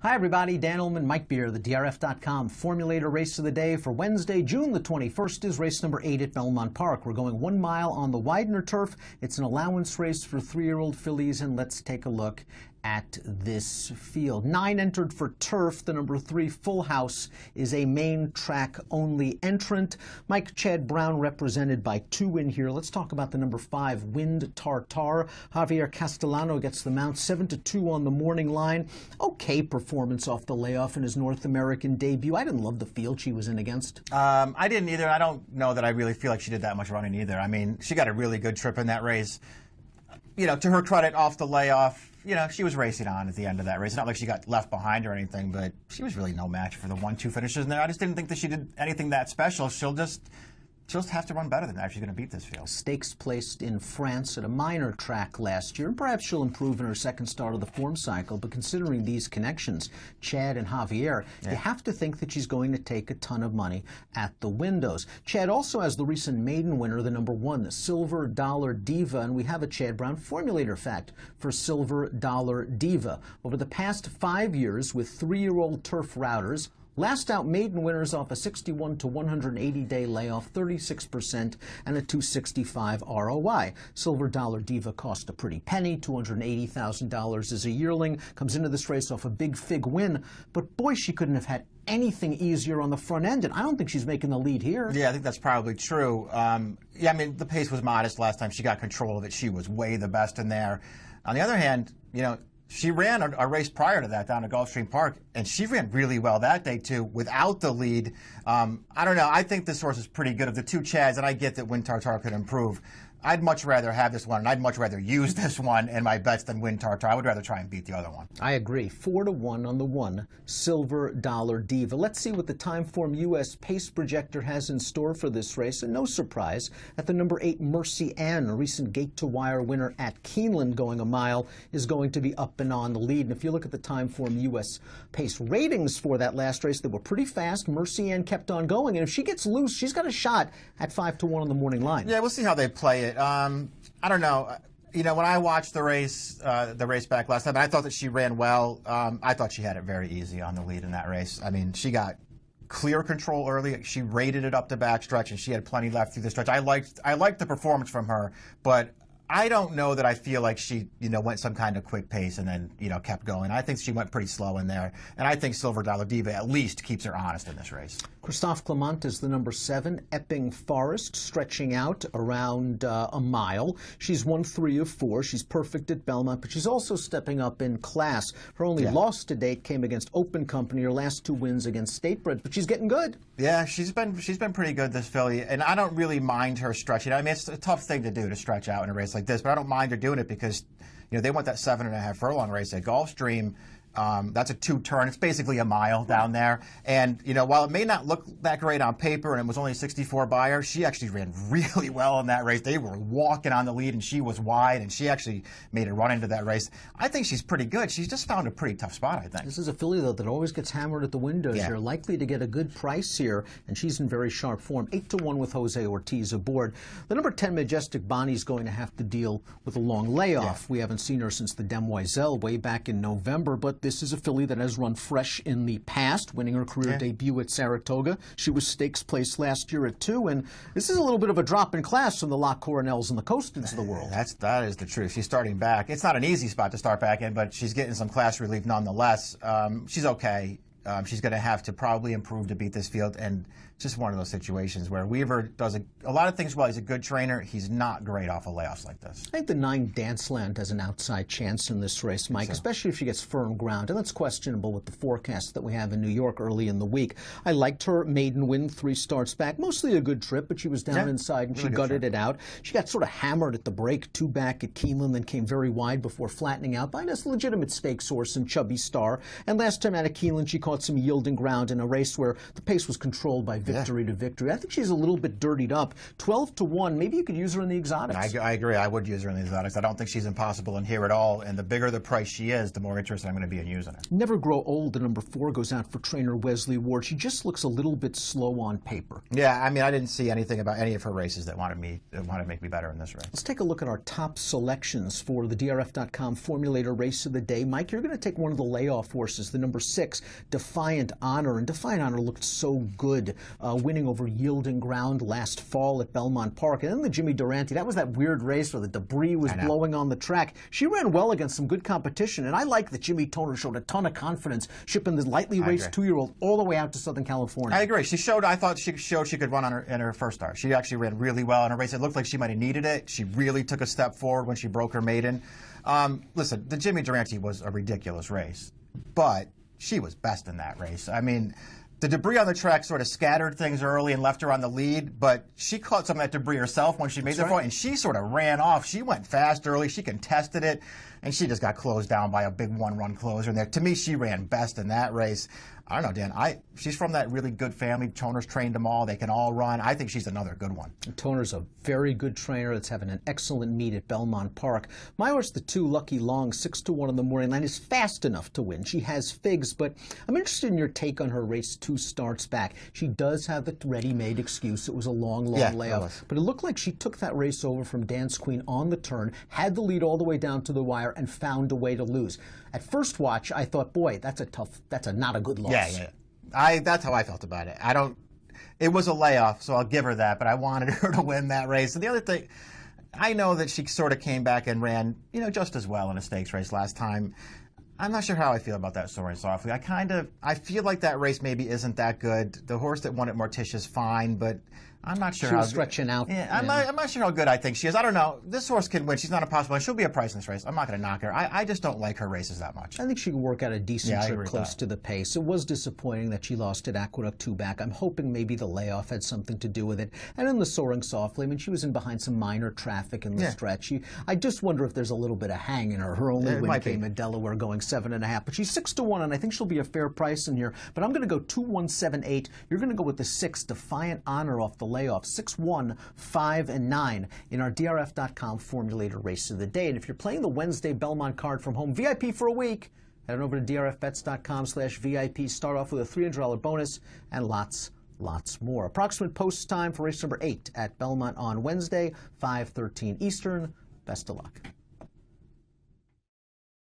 Hi everybody, Dan Ullman, Mike Beer, the DRF.com Formulator Race of the Day for Wednesday, June the 21st is race number 8 at Belmont Park. We're going 1 mile on the Widener turf. It's an allowance race for 3-year-old fillies, and let's take a look at this field. 9 entered for turf. The number 3 Full House is a main track only entrant. Mike Chad Brown represented by 2 in here. Let's talk about the number 5 Wind Tartar. Javier Castellano gets the mount 7-2 on the morning line. Okay performance off the layoff in his North American debut. I didn't love the field she was in against. I didn't either. I don't know that I really feel like she did that much running either. I mean, she got a really good trip in that race. You know, to her credit, off the layoff, you know, she was racing on at the end of that race. It's not like she got left behind or anything, but she was really no match for the 1-2 finishers in there. I just didn't think that she did anything that special. She'll just have to run better than that if she's going to beat this field. Stakes placed in France at a minor track last year, and perhaps she'll improve in her second start of the form cycle, but considering these connections, Chad and Javier, you have to think that she's going to take a ton of money at the windows. Chad also has the recent maiden winner, the number 1, Silver Dollar Diva, and we have a Chad Brown formulator fact for Silver Dollar Diva. Over the past 5 years with 3-year-old turf routers, last out maiden winners off a 61 to 180 day layoff, 36% and a 265 ROI. Silver Dollar Diva cost a pretty penny, $280,000 as a yearling, comes into this race off a big fig win, but boy, she couldn't have had anything easier on the front end, and I don't think she's making the lead here. Yeah, I think that's probably true. Yeah, I mean, the pace was modest last time she got control of it. She was way the best in there. On the other hand, you know, she ran a race prior to that down at Gulfstream Park, and she ran really well that day, too, without the lead. I don't know. I think this horse is pretty good. Of the 2 Chads, and I get that Wind Tartar could improve, I'd much rather have this one, and I'd much rather use this one in my bets than Wind Tartar. I would rather try and beat the other one. I agree. 4-1 on the 1 Silver Dollar Diva. Let's see what the Timeform U.S. pace projector has in store for this race. And no surprise at the number 8 Mercy Ann, a recent gate-to-wire winner at Keeneland going a mile, is going to be up and on the lead. And if you look at the Timeform U.S. pace ratings for that last race, they were pretty fast. Mercy Ann kept on going, and if she gets loose, she's got a shot at 5-1 on the morning line. Yeah, we'll see how they play it. I don't know. You know, when I watched the race back last time, I thought that she ran well. I thought she had it very easy on the lead in that race. I mean, she got clear control early. She rated it up the backstretch, and she had plenty left through the stretch. I liked the performance from her, but I don't know that I feel like she, you know, went some kind of quick pace and then, you know, kept going. I think she went pretty slow in there, and I think Silver Dollar Diva at least keeps her honest in this race. Christophe Clement is the number 7 Epping Forest, stretching out around a mile. She's won 3 of 4. She's perfect at Belmont, but she's also stepping up in class. Her only loss to date came against Open Company. Her last 2 wins against Statebred, but she's getting good. Yeah, she's been pretty good, this filly, and I don't really mind her stretching. I mean, it's a tough thing to do to stretch out in a race like this, but I don't mind her doing it because, you know, they went that 7.5 furlong race at Gulfstream. That's a 2-turn. It's basically a mile down there. And, you know, while it may not look that great on paper and it was only a 64 buyer, she actually ran really well in that race. They were walking on the lead, and she was wide, and she actually made a run into that race. I think she's pretty good. She's just found a pretty tough spot, I think. This is a filly, though, that always gets hammered at the windows. You're likely to get a good price here, and she's in very sharp form. 8-1 with Jose Ortiz aboard. The number 10 Majestic Bonnie's going to have to deal with a long layoff. We haven't seen her since the Demoiselle way back in November, but this is a filly that has run fresh in the past, winning her career debut at Saratoga. She was stakes placed last year at 2, and this is a little bit of a drop in class from the La Coronels and the Costans of the world. That is the truth. She's starting back. It's not an easy spot to start back in, but she's getting some class relief nonetheless. She's okay. She's going to have to probably improve to beat this field, and just one of those situations where Weaver does a lot of things well. He's a good trainer. He's not great off of layoffs like this. I think the 9 Danceland has an outside chance in this race, Mike, especially if she gets firm ground, and that's questionable with the forecast that we have in New York early in the week. I liked her maiden win 3 starts back, mostly a good trip, but she was down inside and really she gutted it out. She got sort of hammered at the break, 2 back at Keeneland, then came very wide before flattening out by this legitimate stakes horse and Chubby Star. And last time out of Keeneland, she caught caught some yielding ground in a race where the pace was controlled by victory to victory. I think she's a little bit dirtied up. 12-1. Maybe you could use her in the exotics. I agree. I would use her in the exotics. I don't think she's impossible in here at all. And the bigger the price she is, the more interested I'm going to be in using her. Never Grow Old, the number 4, goes out for trainer Wesley Ward. She just looks a little bit slow on paper. Yeah, I mean, I didn't see anything about any of her races that wanted to make me better in this race. Let's take a look at our top selections for the DRF.com Formulator Race of the Day. Mike, you're going to take one of the layoff horses, the number 6, Defiant Honor. And Defiant Honor looked so good, winning over yielding ground last fall at Belmont Park. And then the Jimmy Durante, that was that weird race where the debris was blowing on the track. She ran well against some good competition. And I like that Jimmy Toner showed a ton of confidence shipping the lightly raced 2-year-old all the way out to Southern California. I agree. I thought she showed she could run on in her first start. She actually ran really well in her race. It looked like she might have needed it. She really took a step forward when she broke her maiden. Listen, the Jimmy Durante was a ridiculous race, but she was best in that race. I mean, the debris on the track sort of scattered things early and left her on the lead, but she caught some of that debris herself when she made the point, and she sort of ran off. She went fast early. She contested it, and she just got closed down by a big one-run closer in there. To me, she ran best in that race. I don't know, Dan. She's from that really good family. Toner's trained them all. They can all run. I think she's another good one. Toner's a very good trainer that's having an excellent meet at Belmont Park. My horse, the 2, Lucky Long, 6-1 on the morning line, is fast enough to win. She has figs, but I'm interested in your take on her race 2 starts back. She does have the ready-made excuse. It was a long layoff. But it looked like she took that race over from Dance Queen on the turn, had the lead all the way down to the wire, and found a way to lose. At first watch, I thought, boy, that's not a good loss. Yeah. That's how I felt about it. It was a layoff, so I'll give her that, but I wanted her to win that race. And the other thing, I know that she sort of came back and ran, just as well in a stakes race last time. I'm not sure how I feel about that Soaring Softly. I feel like that race maybe isn't that good. The horse that won at Morticia's fine, but I'm not sure she was stretching out. Yeah, I'm not sure how good I think she is. I don't know. This horse can win. She's not impossible. She'll be a price in this race. I'm not going to knock her. I just don't like her races that much. I think she can work out a decent trip close to the pace. It was disappointing that she lost at Aqueduct 2 back. I'm hoping maybe the layoff had something to do with it. And in the Soaring Softly, I mean, she was in behind some minor traffic in the stretch. I just wonder if there's a little bit of hang in her. Her only win came at Delaware going 7.5. But she's 6-1, and I think she'll be a fair price in here. But I'm going to go 2-1-7-8. You're going to go with the 6, Defiant Honor, off the layoff. 6-1. 5 and 9 in our DRF.com Formulator Race of the Day. And if you're playing the Wednesday Belmont card from home, VIP for a week, head on over to drfbets.com/VIP. Start off with a $300 bonus and lots more. Approximate post time for race number 8 at Belmont on Wednesday, 5:13 Eastern. Best of luck.